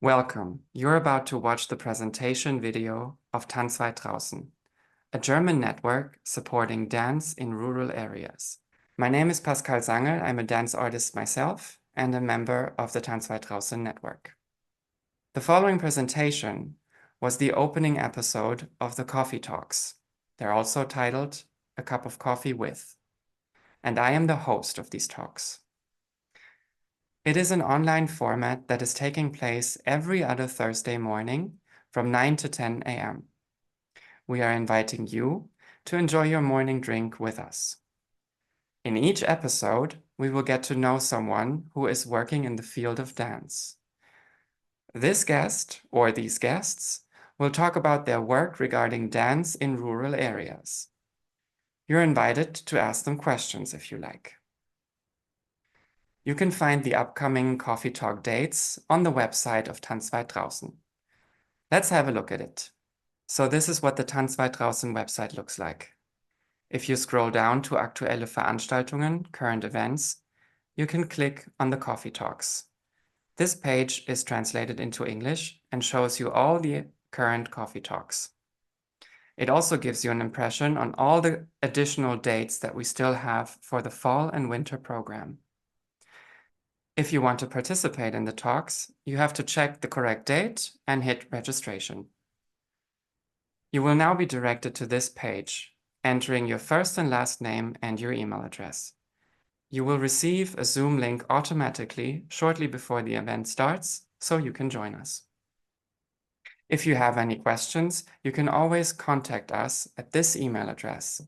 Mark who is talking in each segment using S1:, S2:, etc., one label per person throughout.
S1: Welcome. You're about to watch the presentation video of Tanz Weit Draußen, a German network supporting dance in rural areas. My name is Pascal Sangl. I'm a dance artist myself and a member of the Tanz Weit Draußen network. The following presentation was the opening episode of the Coffee Talks. They're also titled A Cup of Coffee with, and I am the host of these talks. It is an online format that is taking place every other Thursday morning from 9 to 10 a.m. We are inviting you to enjoy your morning drink with us. In each episode, we will get to know someone who is working in the field of dance. This guest, or these guests, will talk about their work regarding dance in rural areas. You're invited to ask them questions if you like. You can find the upcoming Coffee Talk dates on the website of Tanz Weit Draußen. Let's have a look at it. So this is what the Tanz Weit Draußen website looks like. If you scroll down to aktuelle Veranstaltungen, current events, you can click on the Coffee Talks. This page is translated into English and shows you all the current Coffee Talks. It also gives you an impression on all the additional dates that we still have for the fall and winter program. If you want to participate in the talks, you have to check the correct date and hit registration. You will now be directed to this page, entering your first and last name and your email address. You will receive a Zoom link automatically shortly before the event starts, so you can join us. If you have any questions, you can always contact us at this email address,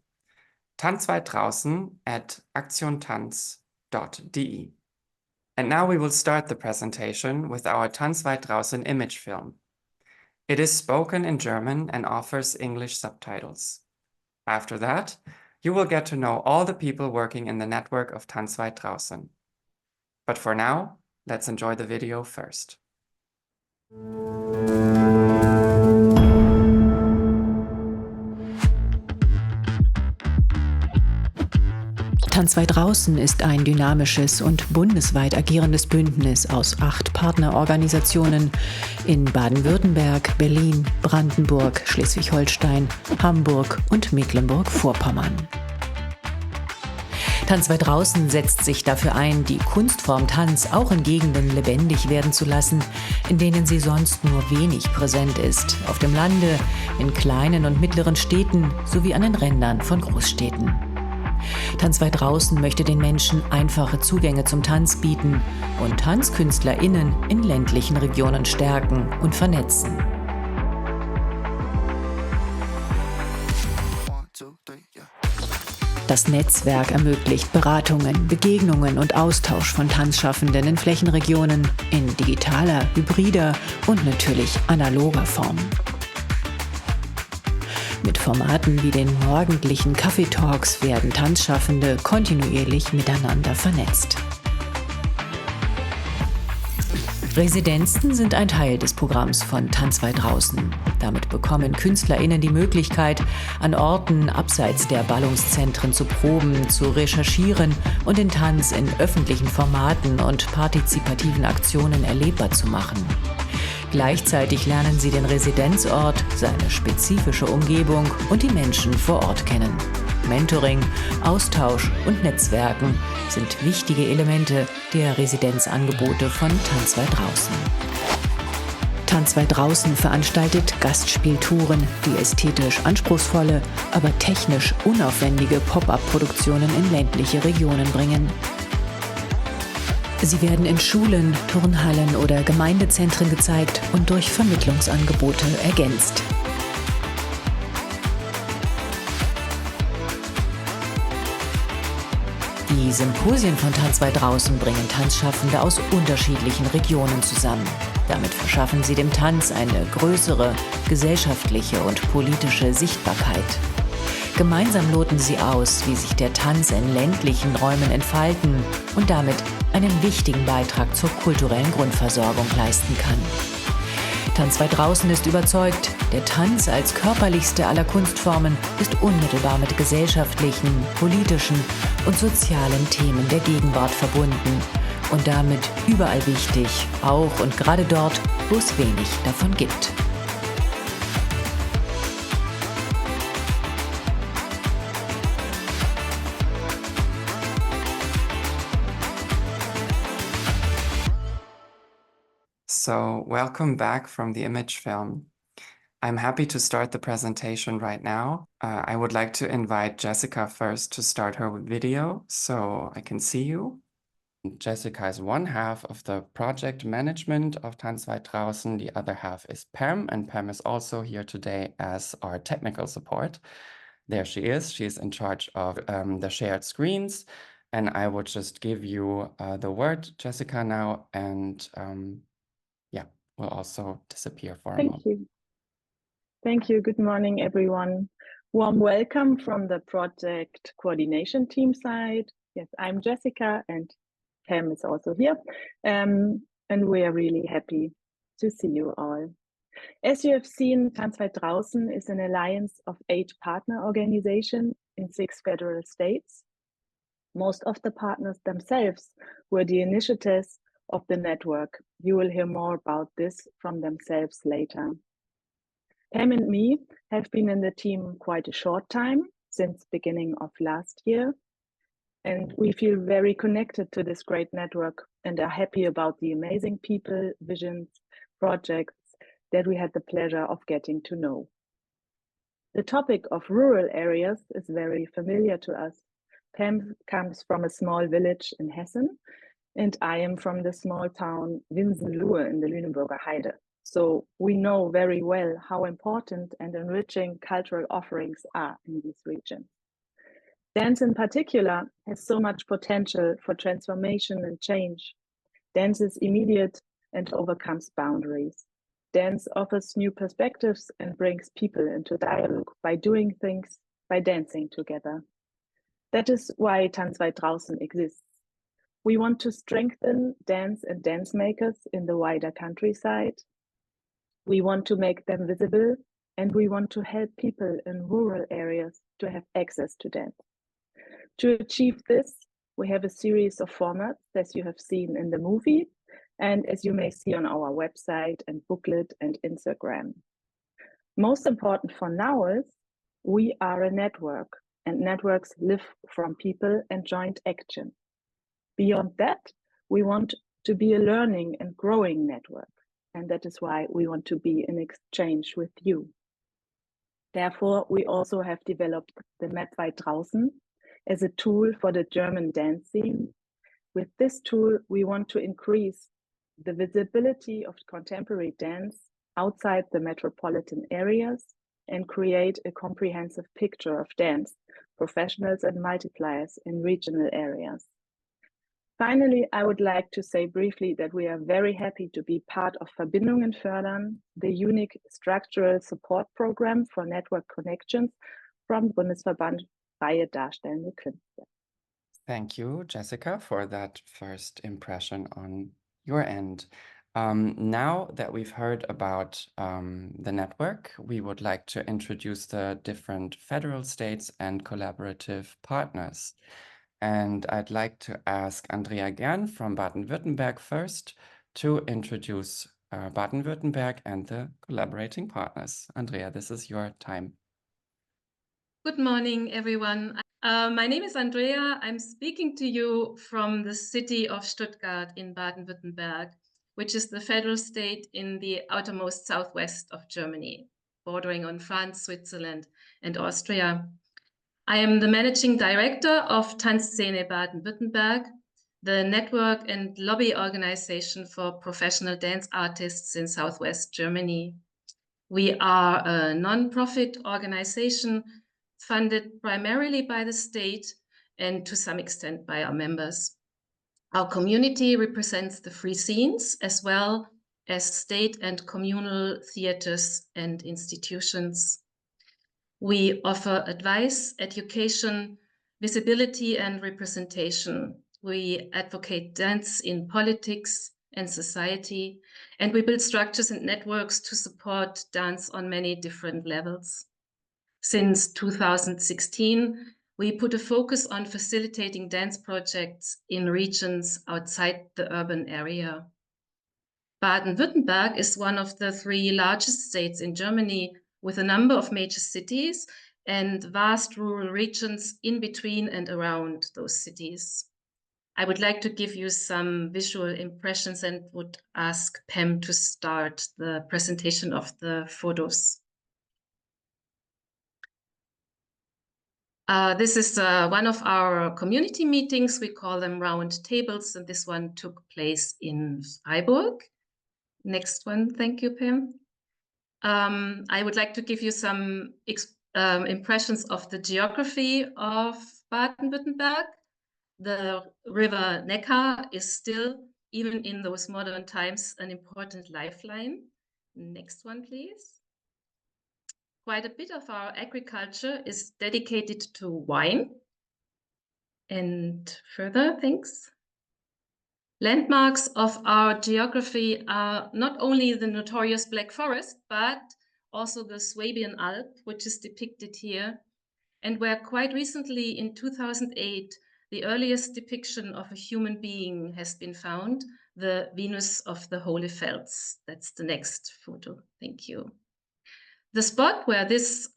S1: tanzweitdraußen@aktiontanz.de. And now we will start the presentation with our Tanz Weit Draußen image film. It is spoken in German and offers English subtitles. After that, you will get to know all the people working in the network of Tanz Weit Draußen. But for now, let's enjoy the video first.
S2: Tanz Weit Draußen ist ein dynamisches und bundesweit agierendes Bündnis aus 8 Partnerorganisationen in Baden-Württemberg, Berlin, Brandenburg, Schleswig-Holstein, Hamburg und Mecklenburg-Vorpommern. Tanz Weit Draußen setzt sich dafür ein, die Kunstform Tanz auch in Gegenden lebendig werden zu lassen, in denen sie sonst nur wenig präsent ist, auf dem Lande, in kleinen und mittleren Städten sowie an den Rändern von Großstädten. Tanz Weit Draußen möchte den Menschen einfache Zugänge zum Tanz bieten und TanzkünstlerInnen in ländlichen Regionen stärken und vernetzen. Das Netzwerk ermöglicht Beratungen, Begegnungen und Austausch von Tanzschaffenden in Flächenregionen in digitaler, hybrider und natürlich analoger Form. Mit Formaten wie den morgendlichen Coffee Talks werden Tanzschaffende kontinuierlich miteinander vernetzt. Residenzen sind ein Teil des Programms von Tanz Weit Draußen. Damit bekommen KünstlerInnen die Möglichkeit, an Orten abseits der Ballungszentren zu proben, zu recherchieren und den Tanz in öffentlichen Formaten und partizipativen Aktionen erlebbar zu machen. Gleichzeitig lernen sie den Residenzort, seine spezifische Umgebung und die Menschen vor Ort kennen. Mentoring, Austausch und Netzwerken sind wichtige Elemente der Residenzangebote von Tanz Weit Draußen. Tanz Weit Draußen veranstaltet Gastspieltouren, die ästhetisch anspruchsvolle, aber technisch unaufwendige Pop-up-Produktionen in ländliche Regionen bringen. Sie werden in Schulen, Turnhallen oder Gemeindezentren gezeigt und durch Vermittlungsangebote ergänzt. Die Symposien von Tanz Weit Draußen bringen Tanzschaffende aus unterschiedlichen Regionen zusammen. Damit verschaffen sie dem Tanz eine größere gesellschaftliche und politische Sichtbarkeit. Gemeinsam loten sie aus, wie sich der Tanz in ländlichen Räumen entfalten und damit einen wichtigen Beitrag zur kulturellen Grundversorgung leisten kann. Tanz Weit Draußen ist überzeugt, der Tanz als körperlichste aller Kunstformen ist unmittelbar mit gesellschaftlichen, politischen und sozialen Themen der Gegenwart verbunden und damit überall wichtig, auch und gerade dort, wo es wenig davon gibt.
S1: So, welcome back from the image film. I'm happy to start the presentation right now. I would like to invite Jessica first to start her video so I can see you. Jessica is one half of the project management of Tanz Weit Draußen. The other half is Pam, and Pam is also here today as our technical support. There she is. She is in charge of the shared screens. And I would just give you the word, Jessica, now, and will also disappear for a moment.
S3: Thank you. Thank you. Good morning, everyone. Warm welcome from the project coordination team side. Yes, I'm Jessica and Pam is also here. And we are really happy to see you all. As you have seen, Tanz Weit Draußen is an alliance of 8 partner organizations in 6 federal states. Most of the partners themselves were the initiatives of the network. You will hear more about this from themselves later. Pam and me have been in the team quite a short time, since beginning of last year, and we feel very connected to this great network and are happy about the amazing people, visions, projects that we had the pleasure of getting to know. The topic of rural areas is very familiar to us. Pam comes from a small village in Hessen, and I am from the small town Winsenlohe in the Lüneburger Heide. So we know very well how important and enriching cultural offerings are in these regions. Dance in particular has so much potential for transformation and change. Dance is immediate and overcomes boundaries. Dance offers new perspectives and brings people into dialogue by doing things, by dancing together. That is why Tanz Weit Draußen exists. We want to strengthen dance and dance makers in the wider countryside. We want to make them visible, and we want to help people in rural areas to have access to dance. To achieve this, we have a series of formats, as you have seen in the movie, and as you may see on our website and booklet and Instagram. Most important for now is we are a network, and networks live from people and joint action. Beyond that, we want to be a learning and growing network, and that is why we want to be in exchange with you. Therefore, we also have developed the Tanz Weit Draußen as a tool for the German dance scene. With this tool, we want to increase the visibility of contemporary dance outside the metropolitan areas and create a comprehensive picture of dance, professionals and multipliers in regional areas. Finally, I would like to say briefly that we are very happy to be part of Verbindungen fördern, the unique structural support program for network connections from Bundesverband Reihe darstellende Künstler.
S1: Thank you, Jessica, for that first impression on your end. Now that we've heard about the network, we would like to introduce the different federal states and collaborative partners. And I'd like to ask Andrea Gern from Baden-Württemberg first to introduce Baden-Württemberg and the collaborating partners. Andrea, this is your time.
S4: Good morning, everyone. My name is Andrea. I'm speaking to you from the city of Stuttgart in Baden-Württemberg, which is the federal state in the outermost southwest of Germany, bordering on France, Switzerland, and Austria. I am the managing director of Tanzszene Baden-Württemberg, the network and lobby organization for professional dance artists in Southwest Germany. We are a non-profit organization funded primarily by the state and to some extent by our members. Our community represents the free scenes as well as state and communal theaters and institutions. We offer advice, education, visibility, and representation. We advocate dance in politics and society, and we build structures and networks to support dance on many different levels. Since 2016, we put a focus on facilitating dance projects in regions outside the urban area. Baden-Württemberg is one of the 3 largest states in Germany, with a number of major cities and vast rural regions in between and around those cities. I would like to give you some visual impressions and would ask Pam to start the presentation of the photos. This is one of our community meetings. We call them round tables, and this one took place in Freiburg. Next one, thank you, Pam. I would like to give you some impressions of the geography of Baden-Württemberg. The river Neckar is still, even in those modern times, an important lifeline. Next one, please. Quite a bit of our agriculture is dedicated to wine. And further, thanks. Landmarks of our geography are not only the notorious Black Forest, but also the Swabian Alp, which is depicted here, and where quite recently in 2008, the earliest depiction of a human being has been found, the Venus of the Holy Fells. That's the next photo. Thank you. The spot where this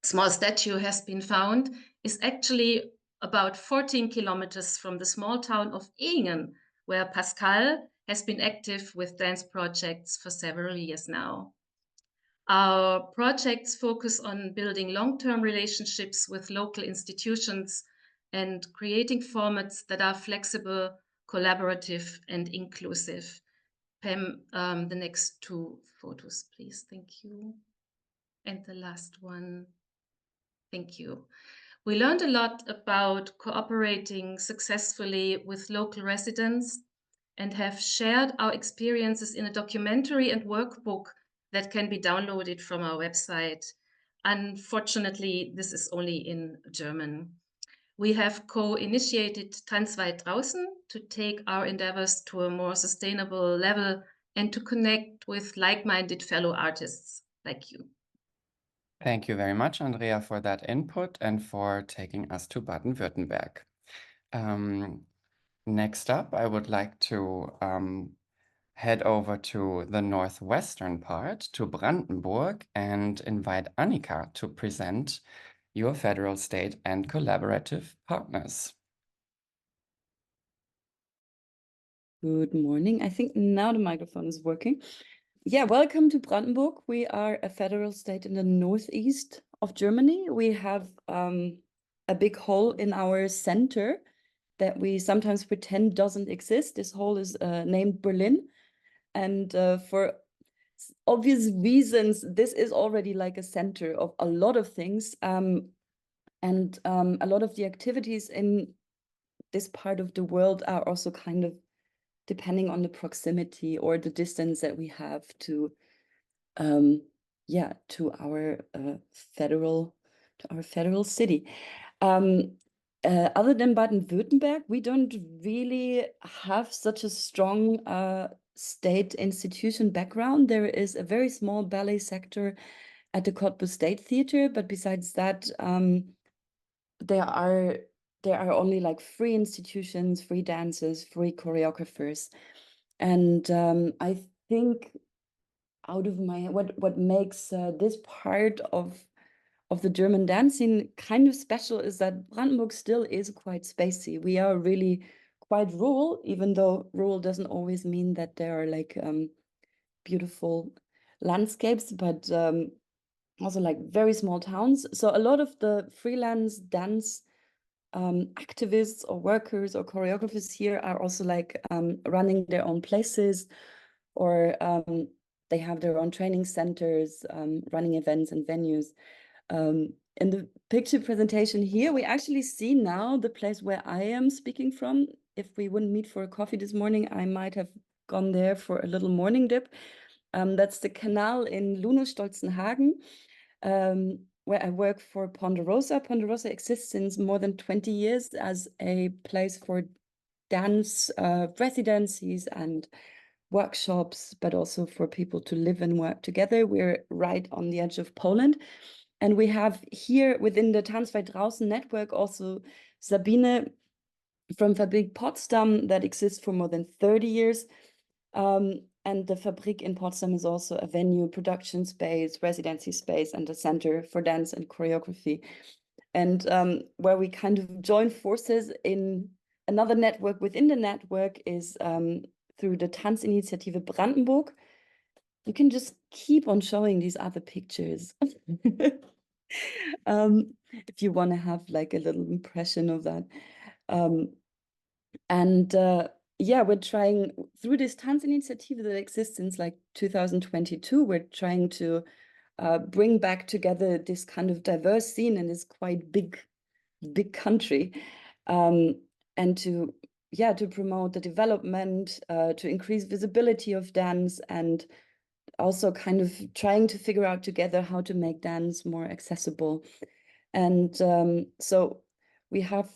S4: small statue has been found is actually about 14 kilometers from the small town of Ehingen, where Pascal has been active with dance projects for several years now. Our projects focus on building long-term relationships with local institutions and creating formats that are flexible, collaborative, and inclusive. Pam, the next 2 photos, please. Thank you. And the last one. Thank you. We learned a lot about cooperating successfully with local residents and have shared our experiences in a documentary and workbook that can be downloaded from our website. Unfortunately, this is only in German. We have co-initiated Tanz Weit Draußen to take our endeavors to a more sustainable level and to connect with like-minded fellow artists like you.
S1: Thank you very much, Andrea, for that input and for taking us to Baden-Württemberg. Next up, I would like to head over to the northwestern part, to Brandenburg, and invite Annika to present your federal, state, and collaborative partners.
S5: Good morning. I think now the microphone is working. Yeah, welcome to Brandenburg. We are a federal state in the northeast of Germany. We have a big hole in our center that we sometimes pretend doesn't exist. This hole is named Berlin. And for obvious reasons, this is already like a center of a lot of things. And a lot of the activities in this part of the world are also kind of depending on the proximity or the distance that we have to our federal city. Other than Baden-Württemberg, we don't really have such a strong state institution background. There is a very small ballet sector at the Cottbus State Theater, but besides that, there are only like free institutions, free dancers, free choreographers. And I think out of my what makes this part of the German dance scene kind of special is that Brandenburg still is quite spacey. We are really quite rural, even though rural doesn't always mean that there are like beautiful landscapes, but also like very small towns. So a lot of the freelance dance activists or workers or choreographers here are also like running their own places, or they have their own training centers, running events and venues. In the picture presentation here, we actually see now the place where I am speaking from. If we wouldn't meet for a coffee this morning, I might have gone there for a little morning dip. That's the canal in Luno-Stolzenhagen, where I work for Ponderosa. Ponderosa exists since more than 20 years as a place for dance residencies and workshops, but also for people to live and work together. We're right on the edge of Poland. And we have here within the Tanz Weit Draußen network also Sabine from Fabrik Potsdam that exists for more than 30 years. And the Fabrik in Potsdam is also a venue, production space, residency space, and a center for dance and choreography. And where we kind of join forces in another network within the network is through the Tanzinitiative Brandenburg. You can just keep on showing these other pictures if you want to have like a little impression of that. Yeah, we're trying through this Tanzinitiative that exists since like 2022, we're trying to bring back together this kind of diverse scene in this quite big country, and to promote the development, to increase visibility of dance, and also kind of trying to figure out together how to make dance more accessible. And so we have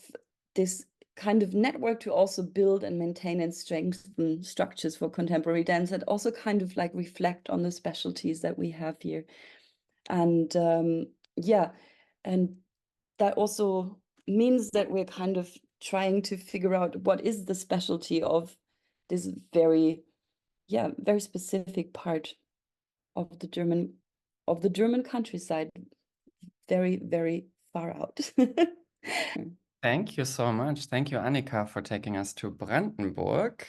S5: this kind of network to also build and maintain and strengthen structures for contemporary dance that also kind of like reflect on the specialties that we have here. And and that also means that we're kind of trying to figure out what is the specialty of this very specific part of the German countryside, very, very far out.
S1: Thank you so much. Thank you, Annika, for taking us to Brandenburg.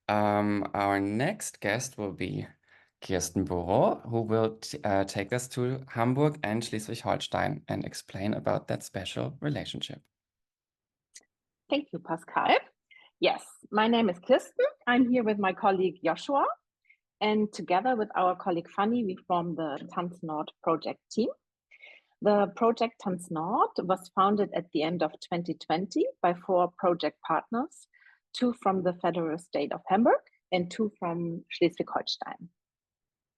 S1: Our next guest will be Kirsten Bureau, who will take us to Hamburg and Schleswig-Holstein and explain about that special relationship.
S6: Thank you, Pascal. Yes, my name is Kirsten. I'm here with my colleague Joshua, and together with our colleague Fanny, we form the Tanz Nord project team. The project Tanz Nord was founded at the end of 2020 by 4 project partners, 2 from the federal state of Hamburg and 2 from Schleswig-Holstein.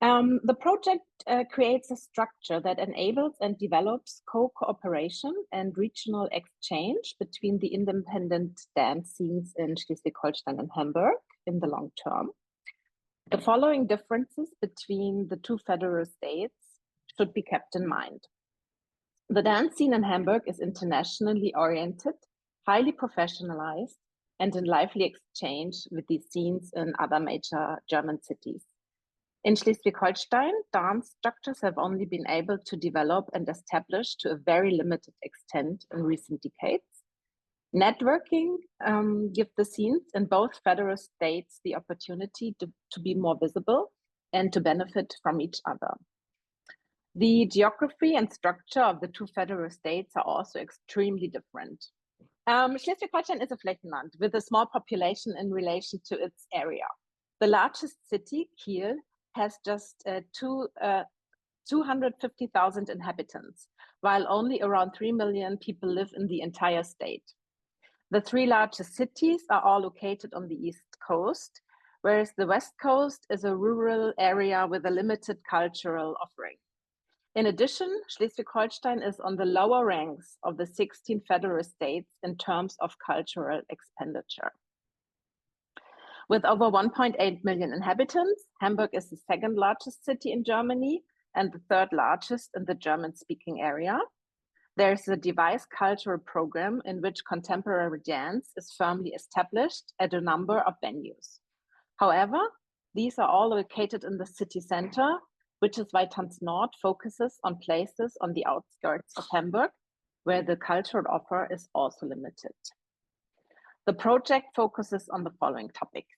S6: The project creates a structure that enables and develops co-cooperation and regional exchange between the independent dance scenes in Schleswig-Holstein and Hamburg in the long term. The following differences between the 2 federal states should be kept in mind. The dance scene in Hamburg is internationally oriented, highly professionalized, and in lively exchange with these scenes in other major German cities. In Schleswig-Holstein, dance structures have only been able to develop and establish to a very limited extent in recent decades. Networking gives the scenes in both federal states the opportunity to be more visible and to benefit from each other. The geography and structure of the 2 federal states are also extremely different. Schleswig-Holstein is a Flächenland with a small population in relation to its area. The largest city, Kiel, has just 250,000 inhabitants, while only around 3 million people live in the entire state. The 3 largest cities are all located on the east coast, whereas the west coast is a rural area with a limited cultural offering. In addition, Schleswig-Holstein is on the lower ranks of the 16 federal states in terms of cultural expenditure. With over 1.8 million inhabitants, Hamburg is the 2nd largest city in Germany and the 3rd largest in the German-speaking area. There's a device cultural program in which contemporary dance is firmly established at a number of venues. However, these are all located in the city center, which is why Tanz Nord focuses on places on the outskirts of Hamburg, where the cultural offer is also limited. The project focuses on the following topics.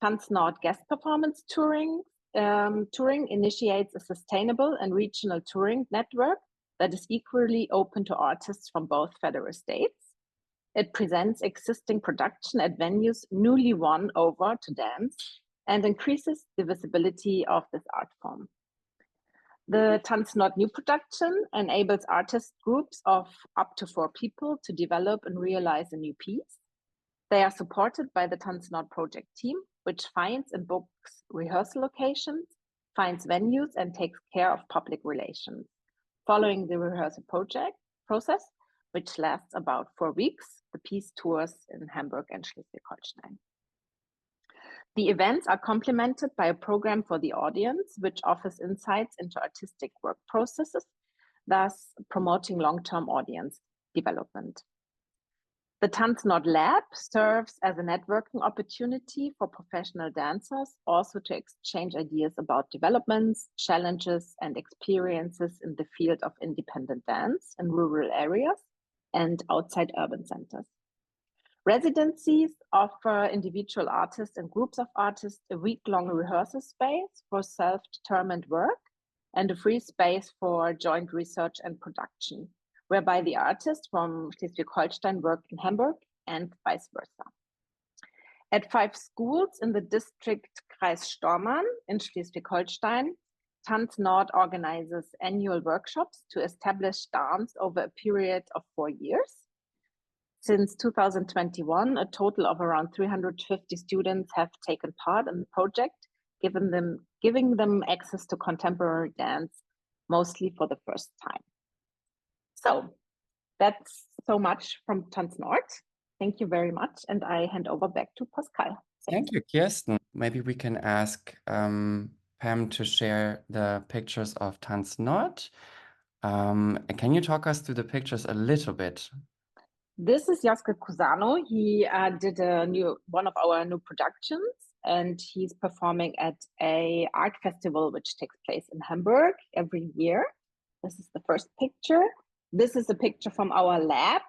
S6: Tanz Nord guest performance touring initiates a sustainable and regional touring network that is equally open to artists from both federal states. It presents existing production at venues newly won over to dance and increases the visibility of this art form. The Tanz Nord new production enables artist groups of up to 4 people to develop and realize a new piece. They are supported by the Tanz Nord project team, which finds and books rehearsal locations, finds venues, and takes care of public relations. Following the rehearsal process, which lasts about 4 weeks, the piece tours in Hamburg and Schleswig-Holstein. The events are complemented by a program for the audience, which offers insights into artistic work processes, thus promoting long-term audience development. The Tanz Nord Lab serves as a networking opportunity for professional dancers, also to exchange ideas about developments, challenges, and experiences in the field of independent dance in rural areas and outside urban centers. Residencies offer individual artists and groups of artists a week-long rehearsal space for self-determined work and a free space for joint research and production, whereby the artists from Schleswig-Holstein work in Hamburg and vice versa. At 5 schools in the district Kreis Stormarn in Schleswig-Holstein, Tanz Nord organizes annual workshops to establish dance over a period of 4 years. Since 2021, a total of around 350 students have taken part in the project, giving them access to contemporary dance, mostly for the first time. So that's so much from Tanz Nord. Thank you very much. And I hand over back to Pascal.
S1: Thank you, Kirsten. Maybe we can ask Pam to share the pictures of Tanz Nord. Can you talk us through the pictures a little bit?
S6: This is Jaske Cusano. He did one of our new productions, and he's performing at a art festival which takes place in Hamburg every year. This is the first picture. This is a picture from our lab,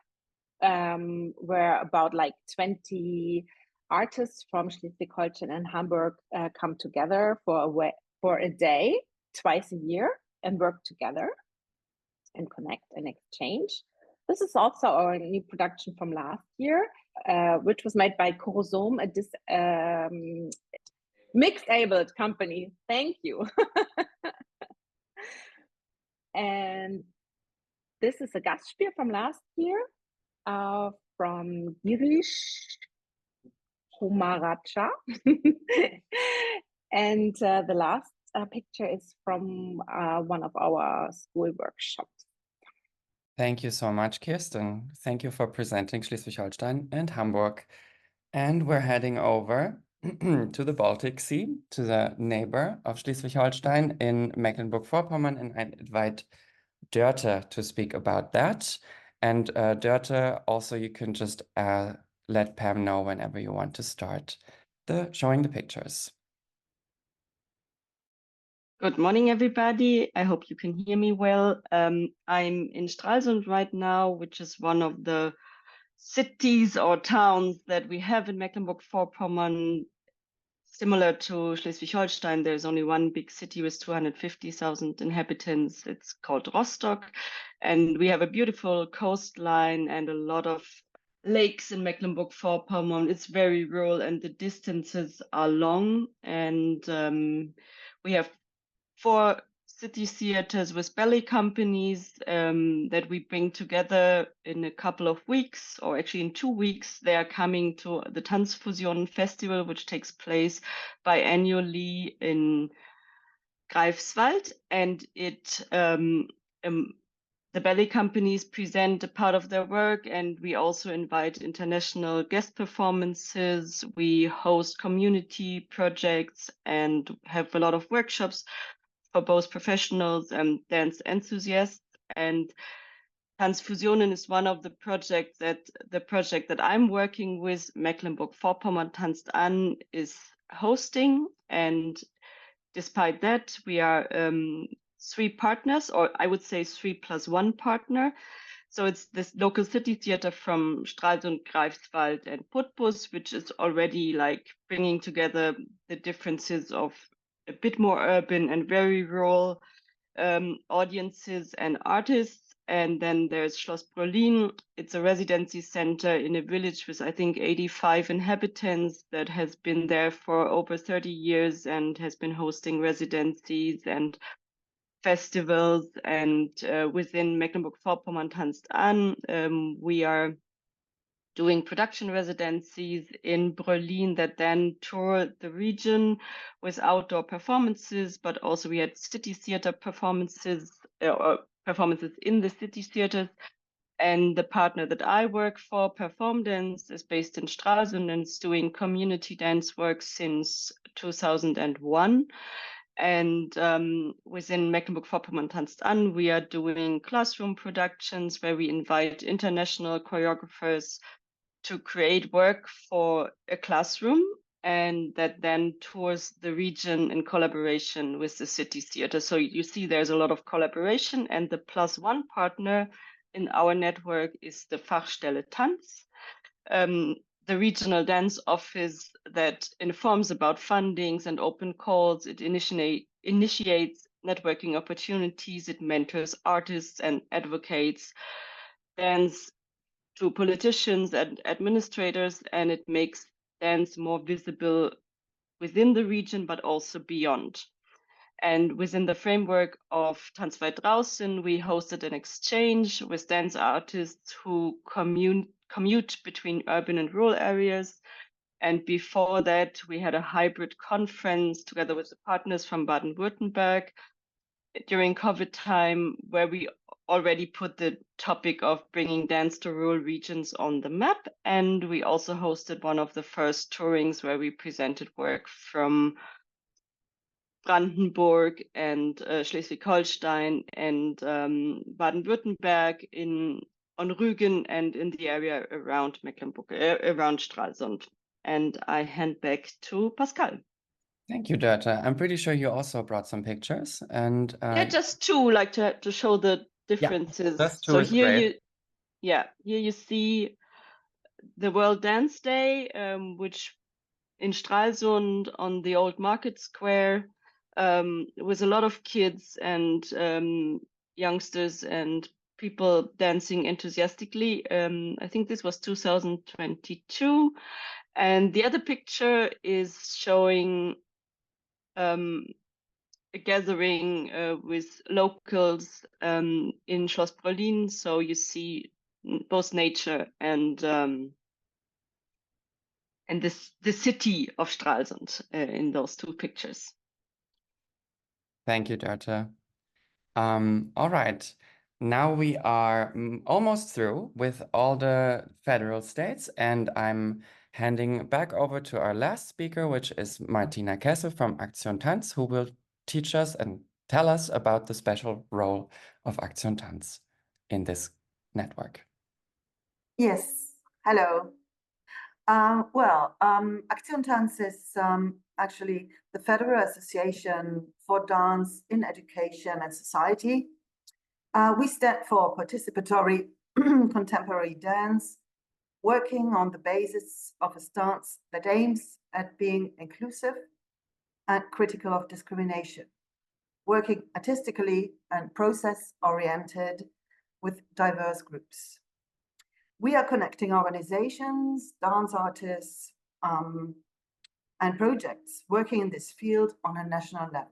S6: where about like 20 artists from Schleswig-Holstein and Hamburg come together for a day, twice a year, and work together and connect and exchange. This is also our new production from last year, which was made by Chorosome, a mixed-abled company. Thank you. And this is a Gastspiel from last year, from Girish Homaracha. And the last picture is from one of our school workshops.
S1: Thank you so much, Kirsten. Thank you for presenting Schleswig-Holstein and Hamburg. And we're heading over to the Baltic Sea, to the neighbor of Schleswig-Holstein in Mecklenburg-Vorpommern, and I invite Dörte to speak about that. And Dörte, also you can just let Pam know whenever you want to start showing the pictures.
S7: Good morning, everybody. I hope you can hear me well. I'm in Stralsund right now, which is one of the cities or towns that we have in Mecklenburg-Vorpommern. Similar to Schleswig-Holstein, there's only one big city with 250,000 inhabitants. It's called Rostock. And we have a beautiful coastline and a lot of lakes in Mecklenburg-Vorpommern. It's very rural and the distances are long. And we have 4 city theaters with ballet companies that we bring together in a couple of weeks, or actually in 2 weeks. They are coming to the Tanzfusion Festival, which takes place biannually in Greifswald, and the ballet companies present a part of their work, and we also invite international guest performances. We host community projects and have a lot of workshops for both professionals and dance enthusiasts. And Tanzfusionen is one of the project that I'm working with, Mecklenburg-Vorpommern Tanzt an, is hosting. And despite that, we are 3 partners, or I would say 3+1 partner. So it's this local city theater from Stralsund, Greifswald, and Putbus, which is already like bringing together the differences of a bit more urban and very rural audiences and artists. And then there's Schloss Berlin. It's a residency center in a village with, I think, 85 inhabitants that has been there for over 30 years and has been hosting residencies and festivals. And within Mecklenburg-Vorpommern Tanzt an, we are doing production residencies in Berlin that then tour the region with outdoor performances, but also we had city theater performances, or performances in the city theaters. And the partner that I work for, Perform Dance, is based in Stralsund and is doing community dance work since 2001. And within Mecklenburg-Vorpommern Tanzt an, we are doing classroom productions where we invite international choreographers to create work for a classroom, and that then tours the region in collaboration with the city theater. So you see there's a lot of collaboration, and the +1 partner in our network is the Fachstelle Tanz, the regional dance office that informs about fundings and open calls. It initiates networking opportunities. It mentors artists and advocates dance to politicians and administrators, and it makes dance more visible within the region, but also beyond. And within the framework of Tanz Weit Draußen, we hosted an exchange with dance artists who commute between urban and rural areas. And before that, we had a hybrid conference together with the partners from Baden-Württemberg during COVID time, where we already put the topic of bringing dance to rural regions on the map. And we also hosted one of the first tourings where we presented work from Brandenburg and Schleswig-Holstein and Baden-Württemberg on Rügen and in the area around Mecklenburg, around Stralsund. And I hand back to Pascal.
S1: Thank you, Dörte. I'm pretty sure you also brought some pictures, and
S7: yeah, just two, like to show the differences.
S1: just two
S7: So
S1: is
S7: here
S1: great.
S7: here you see the World Dance Day, which in Stralsund on the old market square, with a lot of kids and youngsters and people dancing enthusiastically. I think this was 2022. And the other picture is showing a gathering with locals in Schloss Berlin. So you see both nature and the city of Stralsund in those two pictures.
S1: Thank you, Dörte. All right. Now we are almost through with all the federal states, and I'm handing back over to our last speaker, which is Martina Kessel from Aktion Tanz, who will teach us and tell us about the special role of Aktion Tanz in this network.
S8: Yes, hello. Aktion Tanz is actually the Federal Association for Dance in Education and Society. We stand for participatory contemporary dance, working on the basis of a stance that aims at being inclusive and critical of discrimination, working artistically and process-oriented with diverse groups. We are connecting organizations, dance artists, and projects working in this field on a national level.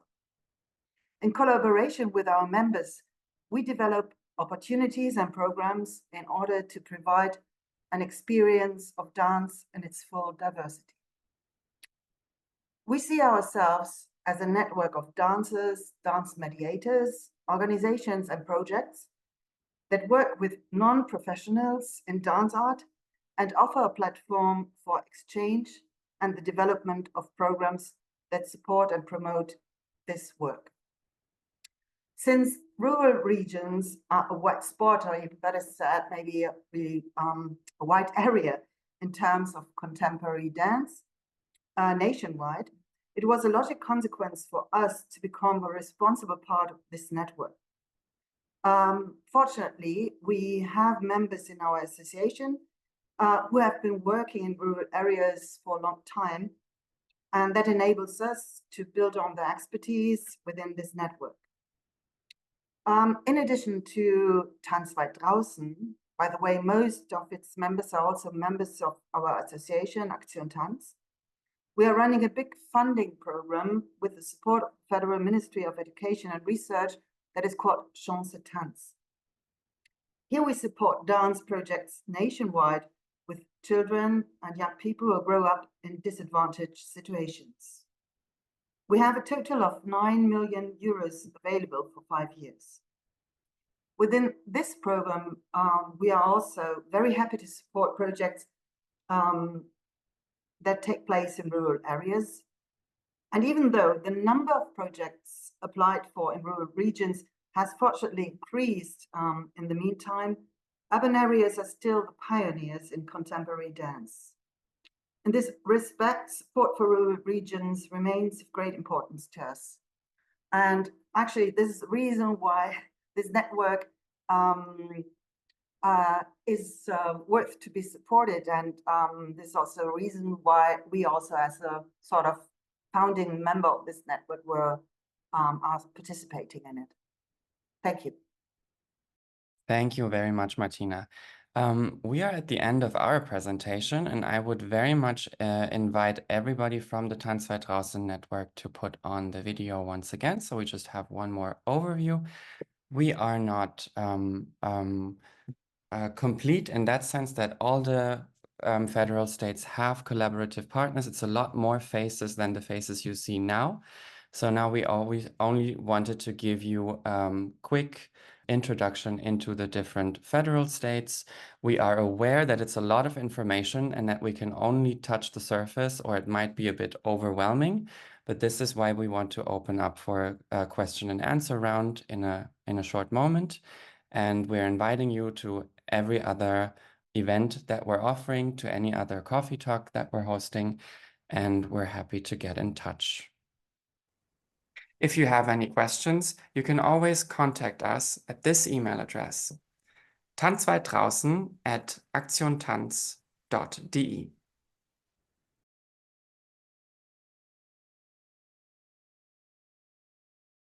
S8: In collaboration with our members, we develop opportunities and programs in order to provide an experience of dance in its full diversity. We see ourselves as a network of dancers, dance mediators, organizations, and projects that work with non-professionals in dance art and offer a platform for exchange and the development of programs that support and promote this work. Since rural regions are a white spot, or even better said, maybe a white area in terms of contemporary dance nationwide, it was a logical consequence for us to become a responsible part of this network. Fortunately, we have members in our association who have been working in rural areas for a long time, and that enables us to build on the expertise within this network. In addition to Tanz Weit Draußen, by the way, most of its members are also members of our association, Aktion Tanz. We are running a big funding program with the support of the Federal Ministry of Education and Research that is called Chance Tanz. Here we support dance projects nationwide with children and young people who grow up in disadvantaged situations. We have a total of 9 million euros available for 5 years. Within this program, we are also very happy to support projects that take place in rural areas. And even though the number of projects applied for in rural regions has fortunately increased in the meantime, urban areas are still the pioneers in contemporary dance. In this respect, support for rural regions remains of great importance to us. And actually, this is the reason why this network is worth to be supported. And this is also a reason why we also, as a sort of founding member of this network, are participating in it. Thank you.
S1: Thank you very much, Martina. We are at the end of our presentation, and I would very much invite everybody from the Tanz Weit Draußen network to put on the video once again. So we just have one more overview. We are not complete in that sense that all the federal states have collaborative partners. It's a lot more faces than the faces you see now. So now we only wanted to give you quick introduction into the different federal states. We are aware that it's a lot of information and that we can only touch the surface, or it might be a bit overwhelming. But this is why we want to open up for a question and answer round in a short moment. And we're inviting you to every other event that we're offering, to any other coffee talk that we're hosting, and we're happy to get in touch. If you have any questions, you can always contact us at this email address, tanzweitraußen@aktiontanz.de.